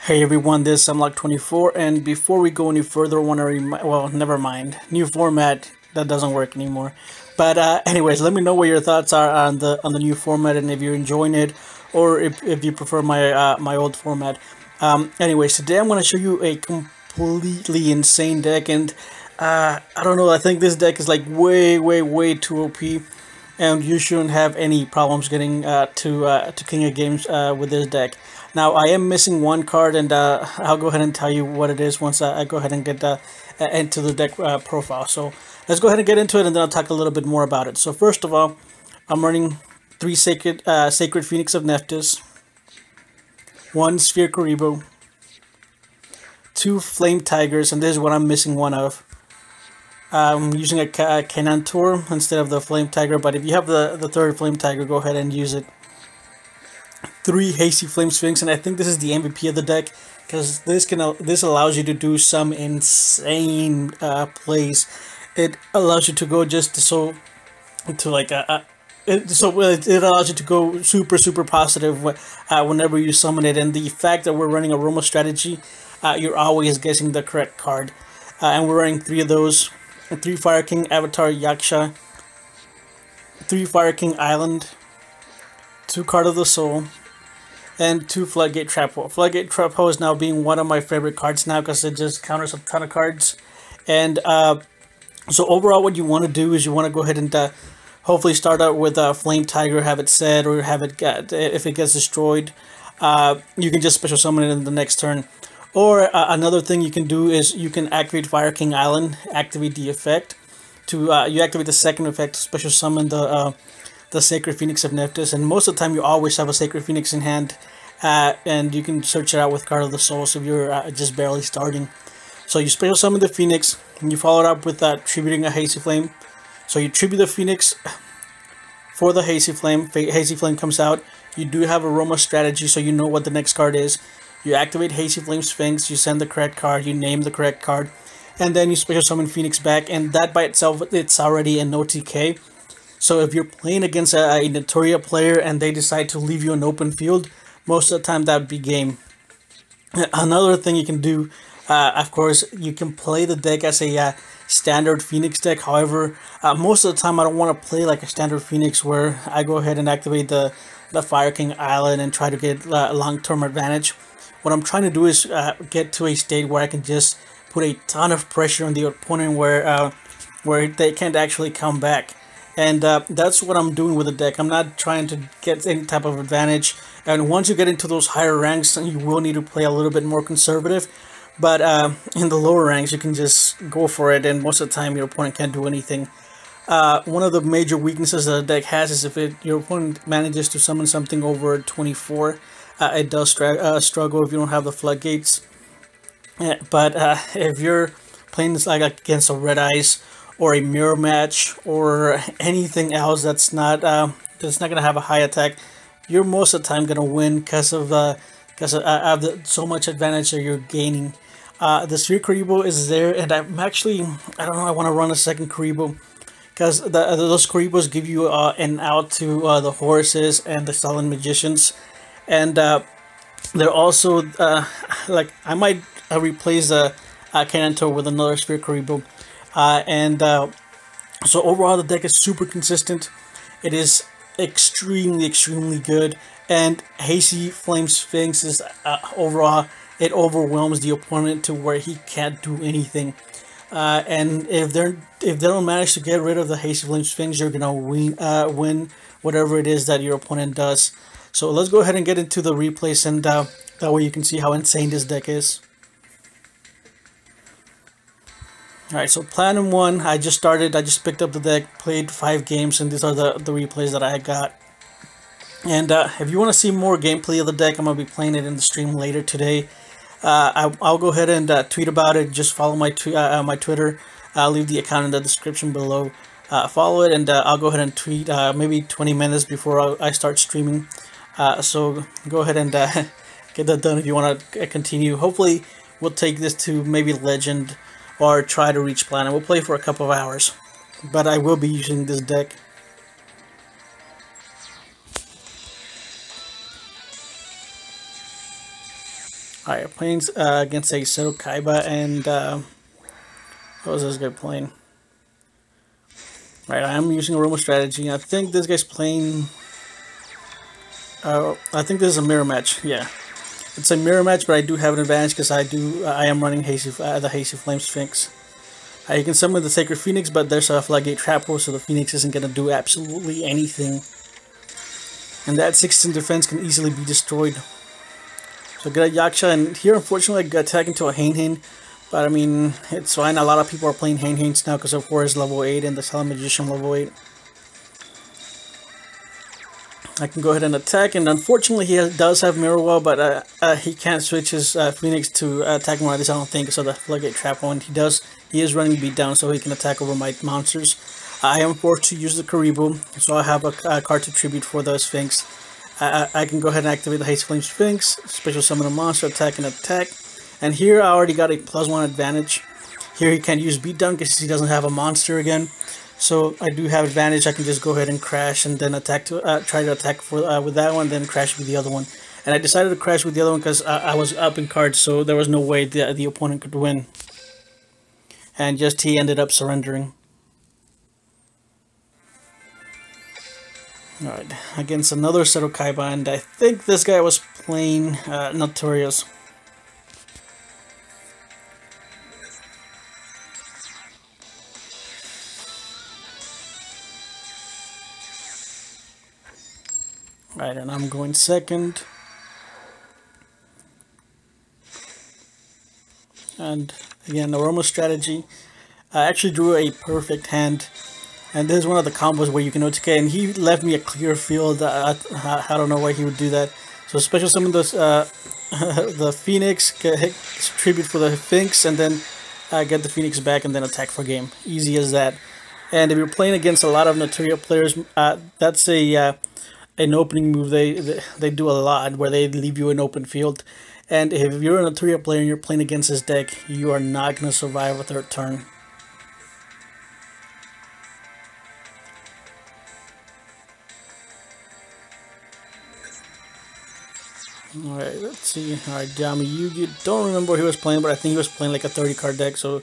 Hey everyone, this is Unlock24, and before we go any further, I want to well, never mind. New format, that doesn't work anymore. But anyways, let me know what your thoughts are on the new format, and if you're enjoying it, or if you prefer my old format. Anyways, today I'm going to show you a completely insane deck, and I don't know, I think this deck is like way too OP, and you shouldn't have any problems getting to King of Games with this deck. Now, I am missing one card, and I'll go ahead and tell you what it is once I go ahead and get into the deck profile. So let's go ahead and get into it, and then I'll talk a little bit more about it. So first of all, I'm running 3 Sacred Phoenix of Nephthys, 1 Sphere Karibo, 2 Flame Tigers, and this is what I'm missing one of. I'm using a Canaan Tour instead of the Flame Tiger, but if you have the third Flame Tiger, go ahead and use it. 3 Hazy Sphynx, and I think this is the MVP of the deck because this allows you to do some insane plays. It allows you to go just so to like it allows you to go super positive whenever you summon it, and the fact that we're running Aroma Strategy, you're always guessing the correct card, and we're running 3 of those: 3 Fire King Avatar Yaksha, 3 Fire King Island, 2 Card of the Soul, and 2 Floodgate Trap Hole. Floodgate Trap Hole is now being one of my favorite cards now because it just counters a ton of cards. And so overall, what you want to do is you want to go ahead and hopefully start out with Flame Tiger, have it set, or have it if it gets destroyed, you can just special summon it in the next turn. Or another thing you can do is you can activate Fire King Island, activate the effect. You activate the second effect to special summon the Sacred Phoenix of Nephthys, and most of the time you always have a Sacred Phoenix in hand, and you can search it out with Card of the Soul if you're just barely starting. So you special summon the Phoenix, and you follow it up with tributing a Hazy Flame. So you tribute the Phoenix for the Hazy Flame. Hazy Flame comes out. You do have Aroma Strategy, so you know what the next card is. You activate Hazy Flame Sphinx, you send the correct card, you name the correct card, and then you special summon Phoenix back, and that by itself, it's already an OTK. So if you're playing against a Notoria player and they decide to leave you an open field, most of the time that would be game. Another thing you can do, of course, you can play the deck as a standard Phoenix deck. However, most of the time I don't want to play like a standard Phoenix where I go ahead and activate the Fire King Island and try to get long-term advantage. What I'm trying to do is get to a state where I can just put a ton of pressure on the opponent where they can't actually come back. And that's what I'm doing with the deck. I'm not trying to get any type of advantage. And once you get into those higher ranks, you will need to play a little bit more conservative. But in the lower ranks, you can just go for it. And most of the time, your opponent can't do anything. One of the major weaknesses that the deck has is if your opponent manages to summon something over 24, it does struggle if you don't have the floodgates. But if you're playing this like against a Red Eyes or a mirror match or anything else that's not gonna have a high attack, you're most of the time gonna win because of so much advantage that you're gaining. The Sphere Karibo is there, and I don't know, I want to run a second Karibo because those Karibos give you an out to the horses and the Silent Magicians, and they're also like I might replace the Canaan Tour with another Sphere Karibo. So overall, the deck is super consistent. It is extremely good, and Hazy Flame Sphinx is overall, it overwhelms the opponent to where he can't do anything. And if they don't manage to get rid of the Hazy Flame Sphinx, you're gonna win whatever it is that your opponent does. So let's go ahead and get into the replays, and that way you can see how insane this deck is. Alright, so Platinum 1, I just picked up the deck, played 5 games, and these are the replays that I got. And if you want to see more gameplay of the deck, I'm going to be playing it in the stream later today. I'll go ahead and tweet about it. Just follow my Twitter. I'll leave the account in the description below. Follow it, and I'll go ahead and tweet maybe 20 minutes before I start streaming. So go ahead and get that done if you want to continue. Hopefully, we'll take this to maybe Legend, or try to reach Platinum. We'll play for a couple of hours, but I will be using this deck. Alright, playing against a Seto Kaiba, and what was this guy playing? Alright, I am using Aroma Strategy. I think this guy's playing... I think this is a mirror match, yeah. It's a mirror match, but I do have an advantage because I am running the Hazy Flame Sphinx. You can summon the Sacred Phoenix, but there's a Floodgate trap hole, so the Phoenix isn't going to do absolutely anything. And that 16 defense can easily be destroyed. So get a Yaksha, and here unfortunately I got attacked into a Hain, but I mean, it's fine. A lot of people are playing Hains now because of Horus level 8 and the Silent Magician level 8. I can go ahead and attack, and unfortunately he does have Mirror Wall, but he can't switch his Phoenix to attack more. I don't think so. The Floodgate trap hole, and he is running beat down, so he can attack over my monsters. I am forced to use the Karibo, so I have a card to tribute for the Sphinx. I can go ahead and activate the Hazy Flame Sphinx, special summon a monster, attack and attack. And here I already got a +1 advantage. Here he can't use beatdown because he doesn't have a monster again. So I do have advantage. I can just go ahead and crash and then attack to try to attack with that one, then crash with the other one. And I decided to crash with the other one because I was up in cards, so there was no way the opponent could win. And just he ended up surrendering. Alright, against another Seto Kaiba, and I think this guy was playing Notorious. Alright, and I'm going second. And again, Aroma Strategy. I actually drew a perfect hand. And this is one of the combos where you can OTK, and he left me a clear field. I don't know why he would do that. So special summon those, the Phoenix, get tribute for the Sphinx, and then get the Phoenix back and then attack for game. Easy as that. And if you're playing against a lot of Notoria players, that's an opening move they do a lot, where they leave you an open field. And if you're a Notoria player and you're playing against this deck, you are not going to survive a third turn. Alright, let's see. Alright, Yugioh. Don't remember what he was playing, but I think he was playing like a 30 card deck, so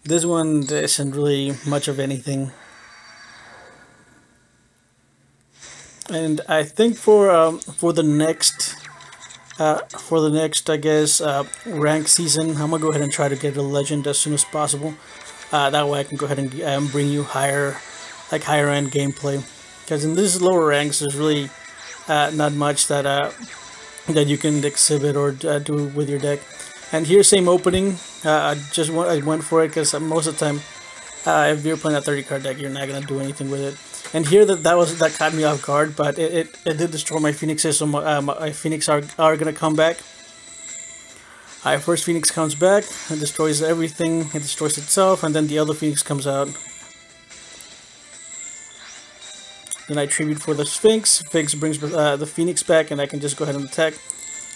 this one isn't really much of anything. And I think for the next I guess rank season, I'm gonna go ahead and try to get a legend as soon as possible. That way I can go ahead and bring you higher end gameplay. Because in these lower ranks, there's really not much that you can exhibit or do with your deck. And here, same opening. I went for it because most of the time, if you're playing a 30 card deck, you're not gonna do anything with it. And here that caught me off guard, but it did destroy my Phoenixes, so my Phoenix are gonna come back. Alright, first Phoenix comes back and destroys everything. It destroys itself, and then the other Phoenix comes out. Then I tribute for the Sphinx. Sphinx brings the Phoenix back, and I can just go ahead and attack.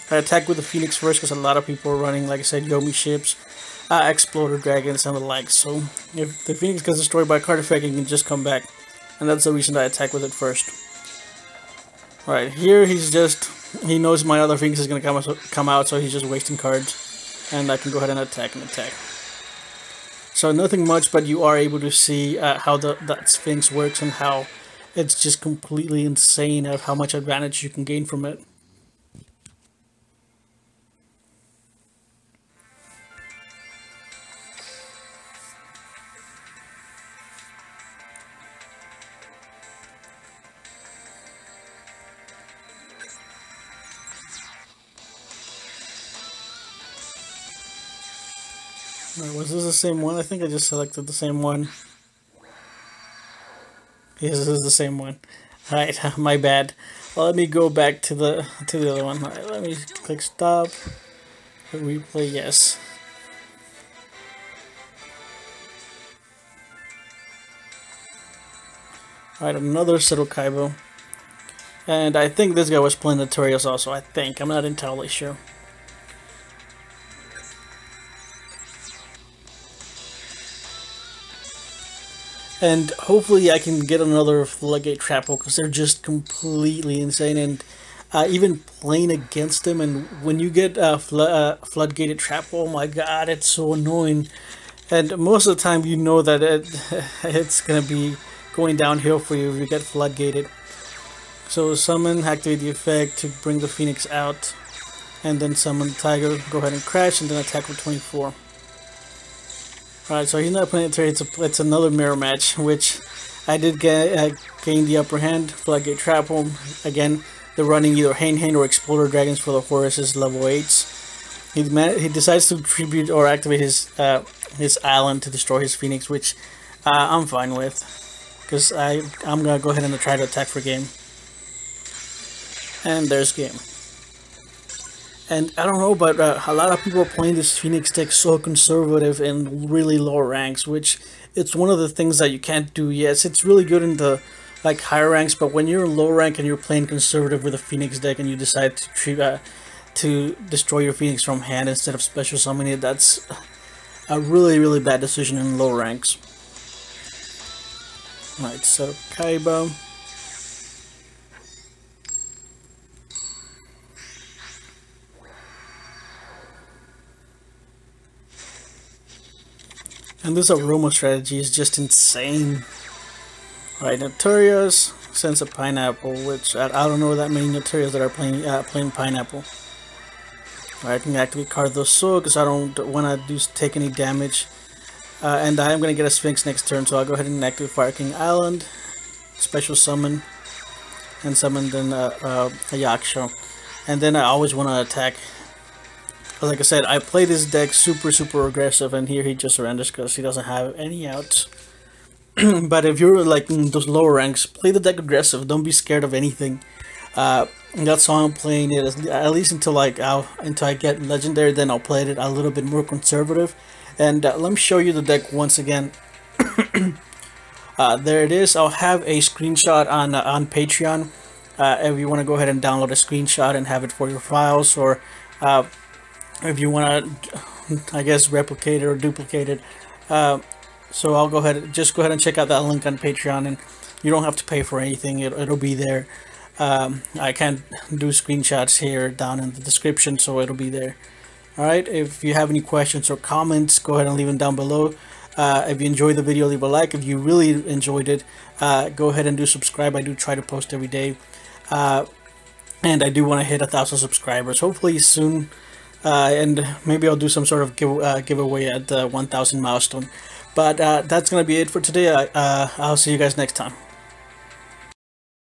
I attack with the Phoenix first because a lot of people are running, like I said, Yomi ships, Exploder Dragons, and the like. So if the Phoenix gets destroyed by a card effect, it can just come back. And that's the reason I attack with it first. Alright, here he knows my other Phoenix is going to come out, so he's just wasting cards. And I can go ahead and attack. So nothing much, but you are able to see how that Sphinx works and how it's just completely insane of how much advantage you can gain from it. Was this the same one? I think I just selected the same one. Yes, this is the same one. Alright, my bad. Well, let me go back to the other one. Alright, let me click stop. Replay, yes. Alright, another Seto Kaiba. And I think this guy was playing Notorious also, I think. I'm not entirely sure. And hopefully I can get another Floodgate trap hole because they're just completely insane. And even playing against them. And when you get floodgated trap, oh my god, it's so annoying. And most of the time you know that it's gonna be going downhill for you if you get floodgated. So summon, activate the effect to bring the Phoenix out, and then summon the Tiger, go ahead and crash, and then attack for 24. Alright, so he's not playing it, it's another mirror match, which I did gain the upper hand. Floodgate Trap home. Again, they're running either Hain or Exploder Dragons for the Horus's level 8s. He decides to tribute or activate his island to destroy his Phoenix, which I'm fine with, because I'm going to go ahead and try to attack for game. And there's game. And I don't know, but a lot of people are playing this Phoenix deck so conservative in really low ranks, which it's one of the things that you can't do. Yes, it's really good in the like higher ranks, but when you're low rank and you're playing conservative with a Phoenix deck and you decide to destroy your Phoenix from hand instead of special summoning it, that's a really bad decision in low ranks. Alright, so Kaiba. And this aroma strategy is just insane. Alright, Notorious sends a pineapple, which I don't know that many Notorious that are playing pineapple. Alright, I can activate Cardo's Soul because I don't want to take any damage. And I am going to get a Sphinx next turn, so I'll go ahead and activate Fire King Island, special summon, and summon then a Yugioh. And then I always want to attack. Like I said, I play this deck super aggressive, and here he just surrenders because he doesn't have any outs. But if you're like in those lower ranks, play the deck aggressive. Don't be scared of anything. That's how I'm playing it, at least until I get legendary. Then I'll play it a little bit more conservative. And let me show you the deck once again. There it is. I'll have a screenshot on Patreon. If you want to go ahead and download a screenshot and have it for your files, or if you want to, I guess, replicate it or duplicate it. So I'll go ahead and check out that link on Patreon, and you don't have to pay for anything. It'll be there. I can't do screenshots here down in the description, so it'll be there. Alright, if you have any questions or comments, go ahead and leave them down below. If you enjoyed the video, leave a like. If you really enjoyed it, go ahead and do subscribe. I do try to post every day. And I do want to hit 1,000 subscribers, hopefully soon. And maybe I'll do some sort of giveaway at the 1,000 milestone. But that's going to be it for today. I'll see you guys next time.